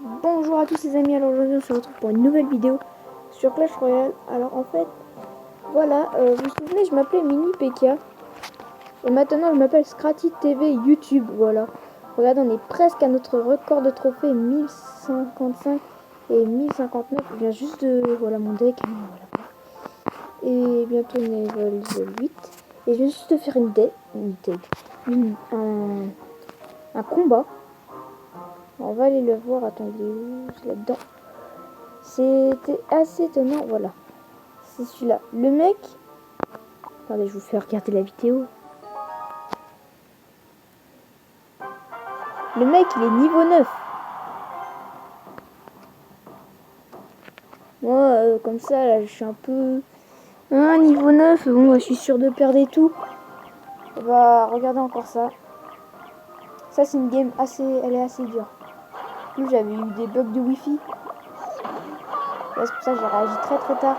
Bonjour à tous les amis, alors aujourd'hui on se retrouve pour une nouvelle vidéo sur Clash Royale. Alors en fait, voilà, vous vous souvenez, je m'appelais Mini PK et maintenant je m'appelle Scratty TV YouTube, voilà. Regardez, on est presque à notre record de trophées, 1055 et 1059. Je viens juste de, voilà mon deck, hein, voilà. Et bientôt level 8. Et je viens juste de faire un combat. On va aller le voir, attendez, c'est là-dedans. C'était assez étonnant, voilà. C'est celui-là. Le mec... Attendez, je vous fais regarder la vidéo. Le mec, il est niveau 9. Moi, comme ça, là, je suis un peu... niveau 9, bon, je suis sûr de perdre et tout. On va regarder encore ça. Ça, c'est une game assez... Elle est assez dure. En plus, j'avais eu des bugs de wifi. Là, c'est pour ça que j'ai réagi très très tard.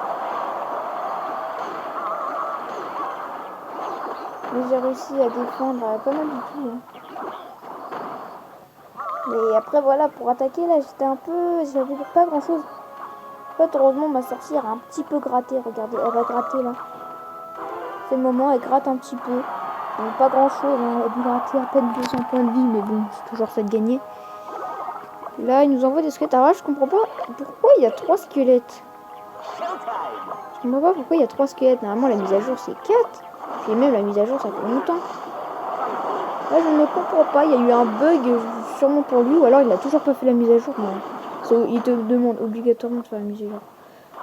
Mais j'ai réussi à défendre pas mal du tout. Hein. Mais après, voilà, pour attaquer, là, j'étais un peu... J'avais pas grand-chose. En fait, heureusement, ma sorcière a un petit peu gratté. Regardez, elle va gratter, là. C'est le moment, elle gratte un petit peu. Donc, pas grand-chose, hein. Elle a dû gratter à peine 200 points de vie, mais bon, c'est toujours ça de gagner. Là, il nous envoie des squelettes. Alors là, je comprends pas pourquoi il y a 3 squelettes. Je comprends pas pourquoi il y a 3 squelettes. Normalement, la mise à jour, c'est 4. Et même la mise à jour, ça fait longtemps. Là, je ne comprends pas. Il y a eu un bug, sûrement pour lui, ou alors il a toujours pas fait la mise à jour. Mais il te demande obligatoirement de faire la mise à jour.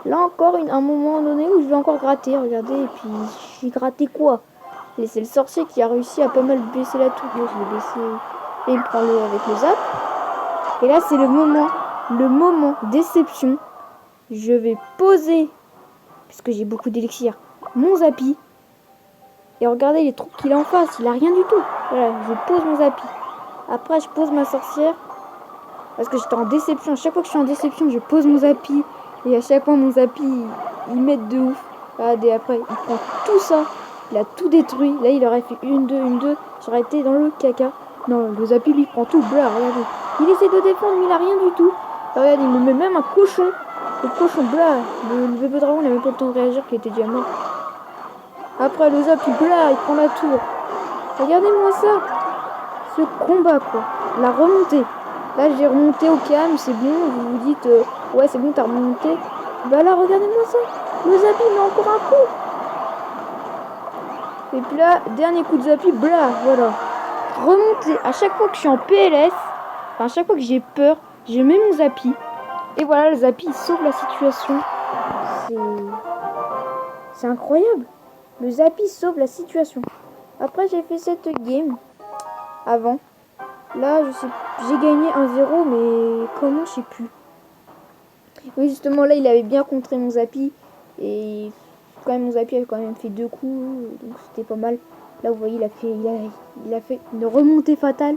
Là encore, un moment donné où je vais encore gratter, regardez, et puis j'ai gratté quoi? Et c'est le sorcier qui a réussi à pas mal baisser la tour. Moi, je l'ai baissé, et il prend avec le zap. Et là, c'est le moment déception. Je vais poser, puisque j'ai beaucoup d'élixir, mon zappy. Et regardez les troupes qu'il a en face, il a rien du tout. Voilà, je pose mon zappy. Après, je pose ma sorcière, parce que j'étais en déception. À chaque fois que je suis en déception, je pose mon zappy. Et à chaque fois, mon zappy, il m'aide de ouf. Regardez, après, il prend tout ça. Il a tout détruit. Là, il aurait fait une, deux. J'aurais été dans le caca. Non, le zappy, lui, prend tout. Blah, regardez. Il essaie de défendre, mais il a rien du tout. Regardez, il me met même un cochon. Le cochon, blah. Le bébé dragon, il n'a même pas le temps de réagir, qu'il était déjà mort. Après, le zappy, blah, il prend la tour. Regardez-moi ça. Ce combat, quoi. La remontée. Là, j'ai remonté au calme, c'est bon. Vous vous dites, ouais, c'est bon, t'as remonté. Bah là, regardez-moi ça. Le zappy, mais encore un coup. Et puis là, dernier coup de zappy, blah, voilà. Remonter. À chaque fois que je suis en PLS, enfin, à chaque fois que j'ai peur, je mets mon zappy. Et voilà, le zappy, il sauve la situation. C'est incroyable. Le zappy sauve la situation. Après, j'ai fait cette game. Avant. Là, je sais, j'ai gagné 1-0, mais comment, je sais plus. Oui, justement, là, il avait bien contré mon zappy. Et quand même, mon zappy avait quand même fait 2 coups. Donc, c'était pas mal. Là, vous voyez, il a fait une remontée fatale.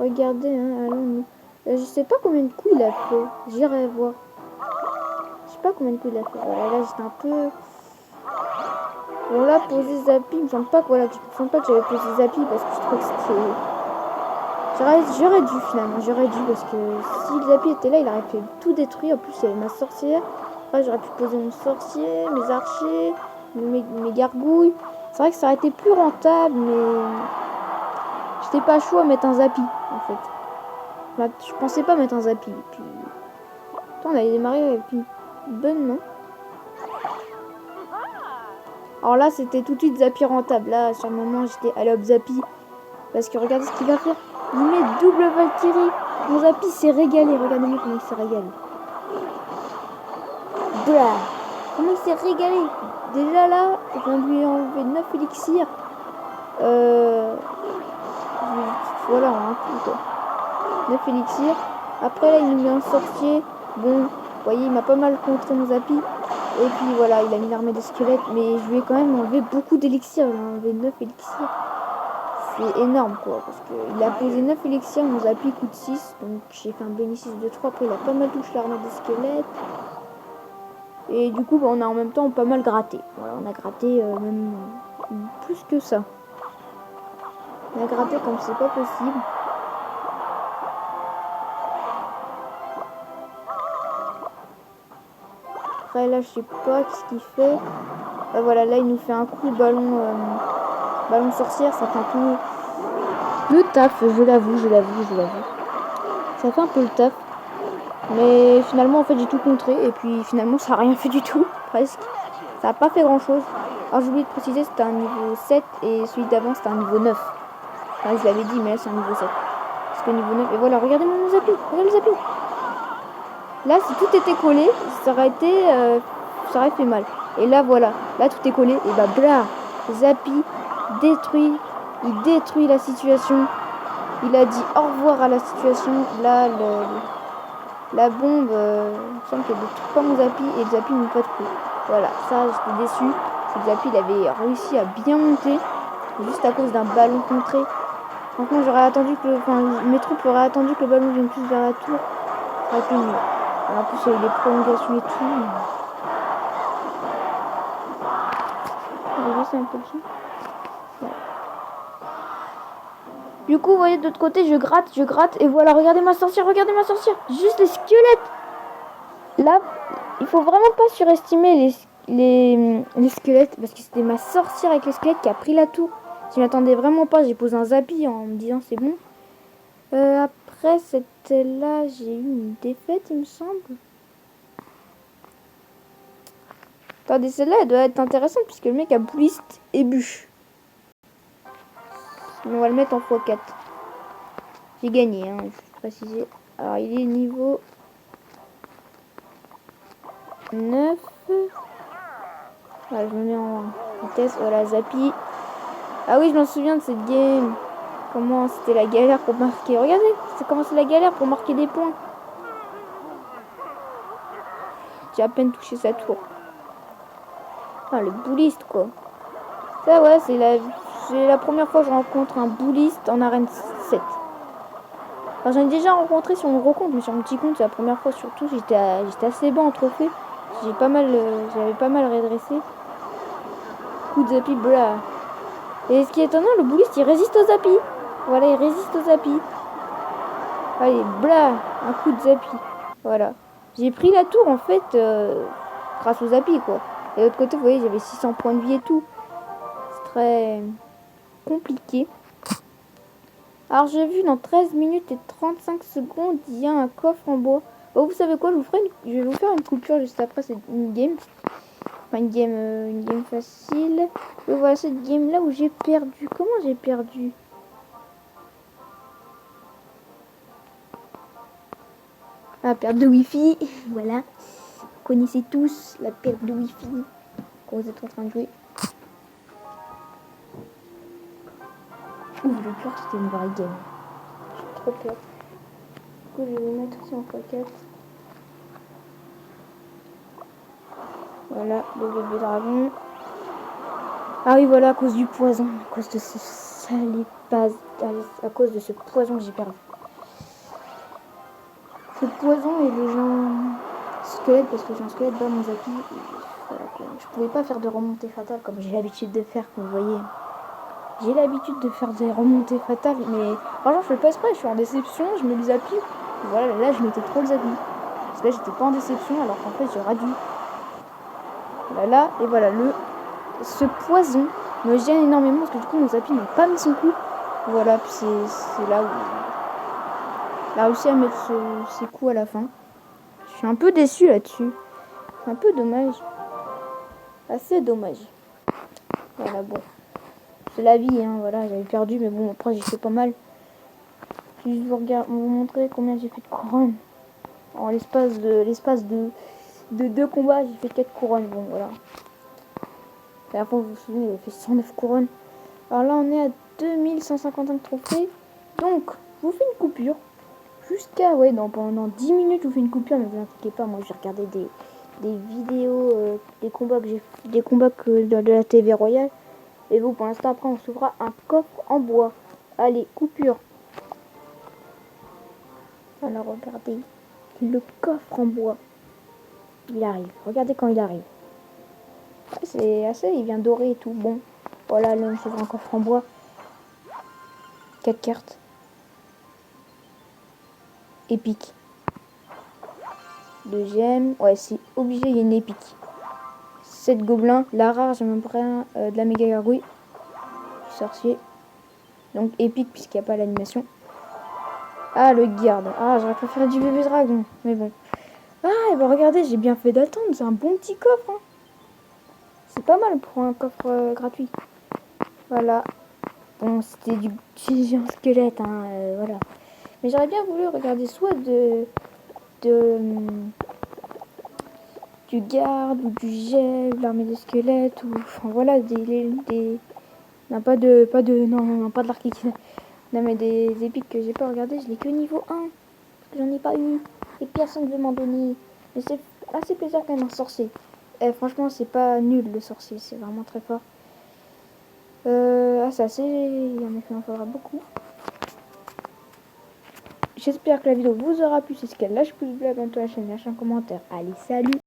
Regardez, hein, allons-nous. Je sais pas combien de coups il a fait. J'irai voir. Je sais pas combien de coups il a fait. Voilà, là, j'étais un peu... Bon, là, poser zappy, il me semble pas que, voilà, je me sens pas que j'avais posé zappy parce que je trouvais que c'était... J'aurais dû finalement, parce que si le zappy était là, il aurait fait tout détruire. En plus, il y avait ma sorcière. Après, j'aurais pu poser mon sorcier, mes archers, mes gargouilles. C'est vrai que ça aurait été plus rentable, mais j'étais pas chaud à mettre un zappy en fait. Là, je pensais pas mettre un zappy. Puis... Attends, on allait démarrer avec une bonne main. Alors là, c'était tout de suite zappy rentable. Là, sur le moment, j'étais allé hop zappy. Parce que regardez ce qu'il va faire. Il met double Valkyrie. Mon zappy s'est régalé. Regardez-moi comment il s'est régalé. Blah. Comment il s'est régalé. Déjà là, je viens de lui enlever 9 élixirs. Voilà, un coup quoi. 9 élixirs. Après là, il nous met un sorcier. Bon, vous voyez, il m'a pas mal contré mon zappy. Et puis voilà, il a mis l'armée de squelettes. Mais je lui ai quand même enlevé beaucoup d'élixirs. Il a enlevé 9 élixirs. C'est énorme quoi, parce qu'il a posé 9 élixirs, mon zappy coûte 6, donc j'ai fait un bénéfice de 3, après il a pas mal touché l'armée des squelettes. Et du coup, bah, on a en même temps pas mal gratté. Voilà, on a gratté même plus que ça. On a gratté comme c'est pas possible. Après là je sais pas ce qu'il fait. Voilà, là il nous fait un coup de ballon ballon sorcière, ça fait un peu le taf, je l'avoue. Ça fait un peu le taf. Mais finalement en fait j'ai tout contré et puis finalement ça a rien fait du tout, presque. Ça a pas fait grand chose. Alors j'ai oublié de préciser, c'était un niveau 7 et celui d'avant c'était un niveau 9. Enfin je l'avais dit mais là c'est un niveau 7. Parce que niveau 9, et voilà, regardez mon Zappy, regardez le Zappy. Là si tout était collé, ça aurait été, ça aurait fait mal. Et là voilà, là tout est collé et bah blah, Zappy détruit, il détruit la situation. Il a dit au revoir à la situation. Là la bombe, il me semble qu'elle détruit pas mon Zappy et le Zappy ne met pas de coup. Voilà, ça j'étais déçu. Le Zappy il avait réussi à bien monter, juste à cause d'un ballon contré. Franchement j'aurais attendu que mes troupes auraient attendu que le ballon vienne plus vers la tour. Ça aurait été mieux. Alors, en plus il y a eu des prolongations et tout. On va laisser un peu le son. Voilà. Du coup, vous voyez, de l'autre côté, je gratte, et voilà, regardez ma sorcière, juste les squelettes. Là, il faut vraiment pas surestimer les squelettes, parce que c'était ma sorcière avec les squelettes qui a pris la tour. Je m'attendais vraiment pas, j'ai posé un Zappy en me disant c'est bon. Après, c'était là, j'ai eu une défaite, il me semble. Attendez, celle-là, elle doit être intéressante, puisque le mec a bouliste et bûche. On va le mettre en x4. J'ai gagné, hein, je préciser. Alors, il est niveau 9. Voilà, je me mets en vitesse. Voilà, Zappy. Ah oui, je m'en souviens de cette game. Comment c'était la galère pour marquer. Regardez, c'est comment c'est la galère pour marquer des points. J'ai à peine touché sa tour. Ah, le bouliste, quoi. Ça, ouais, c'est la première fois que je rencontre un bouliste en arène 7. Enfin, j'en ai déjà rencontré sur mon gros compte, mais sur mon petit compte, c'est la première fois. Surtout, j'étais assez bas en trophée. J'avais pas mal redressé. Coup de Zappy, blah. Et ce qui est étonnant, le bouliste, il résiste aux Zappy. Voilà, il résiste aux Zappy. Allez, blah, un coup de Zappy. Voilà. J'ai pris la tour, en fait, grâce aux Zappy, quoi. Et de l'autre côté, vous voyez, j'avais 600 points de vie et tout. C'est très compliqué. Alors, j'ai vu dans 13 minutes et 35 secondes, il y a un coffre en bois. Bon, vous savez quoi, je vais vous faire une coupure juste après cette game. Enfin, une game facile. Et voilà cette game là où j'ai perdu. Comment j'ai perdu? Ah, perte de wifi. Voilà. Vous connaissez tous la perte de wifi quand vous êtes en train de jouer. Ouh, j'ai peur que c'était une vraie game. J'ai trop peur. Du coup, je vais le mettre aussi en x4. Voilà, le bébé dragon. Ah oui, voilà, à cause du poison. À cause de ce salipaz. À cause de ce poison que j'ai perdu. Ce poison et les gens squelettes, parce que j'ai un squelette dans mon Zappy. Voilà, je pouvais pas faire de remontée fatale comme j'ai l'habitude de faire, comme vous voyez. J'ai l'habitude de faire des remontées fatales, mais franchement, je fais pas exprès, je suis en déception, je mets le Zappy. Voilà, là, je mettais trop le Zappy. Parce que là, j'étais pas en déception, alors qu'en fait, j'aurais dû. Voilà, et voilà, ce poison me gêne énormément, parce que du coup, mon Zappy n'a pas mis son coup. Voilà, puis c'est là où il a réussi à mettre ses coups à la fin. Je suis un peu déçu là-dessus. C'est un peu dommage. Assez dommage. Voilà, bon. C'est la vie, hein, voilà, j'avais perdu, mais bon, après j'ai fait pas mal. Je vais vous montrer combien j'ai fait de couronnes. En l'espace de 2 combats, j'ai fait 4 couronnes, bon, voilà. Et après, vous vous souvenez, j'ai fait 109 couronnes. Alors là, on est à 2155 trophées. Donc, je vous fais une coupure. Jusqu'à, ouais, pendant 10 minutes, je vous fais une coupure, mais vous inquiétez pas, moi, j'ai regardé des vidéos, des combats de la TV Royale. Et vous, pour l'instant, après, on s'ouvrira un coffre en bois. Allez, coupure. Alors, regardez. Le coffre en bois. Il arrive. Regardez quand il arrive. C'est assez, il vient doré et tout. Bon. Voilà, là, on s'ouvre un coffre en bois. 4 cartes. Épique. Deuxième. Ouais, c'est obligé, il y a une épique. 7 gobelins. La rare, j'ai même pas rien. De la méga gargouille. Sorcier. Donc épique, puisqu'il n'y a pas l'animation. Ah, le garde. Ah, j'aurais préféré du bébé dragon. Mais bon. Ah, et ben regardez, j'ai bien fait d'attendre. C'est un bon petit coffre. Hein. C'est pas mal pour un coffre gratuit. Voilà. Bon, c'était du géant squelette. Hein, voilà. Mais j'aurais bien voulu regarder soit de du garde ou du gel, l'armée des squelettes ou enfin voilà non pas de l'arc. Non mais des épiques que j'ai pas regardé, je l'ai que niveau 1 parce que j'en ai pas eu et personne veut m'en donner. Mais c'est assez plaisir quand même un sorcier. Et franchement, c'est pas nul le sorcier, c'est vraiment très fort. C'est assez, il en faudra beaucoup. J'espère que la vidéo vous aura plu. C'est ce qu'elle lâche pouce bleu, abonne-toi à la chaîne, lâche un commentaire. Allez, salut!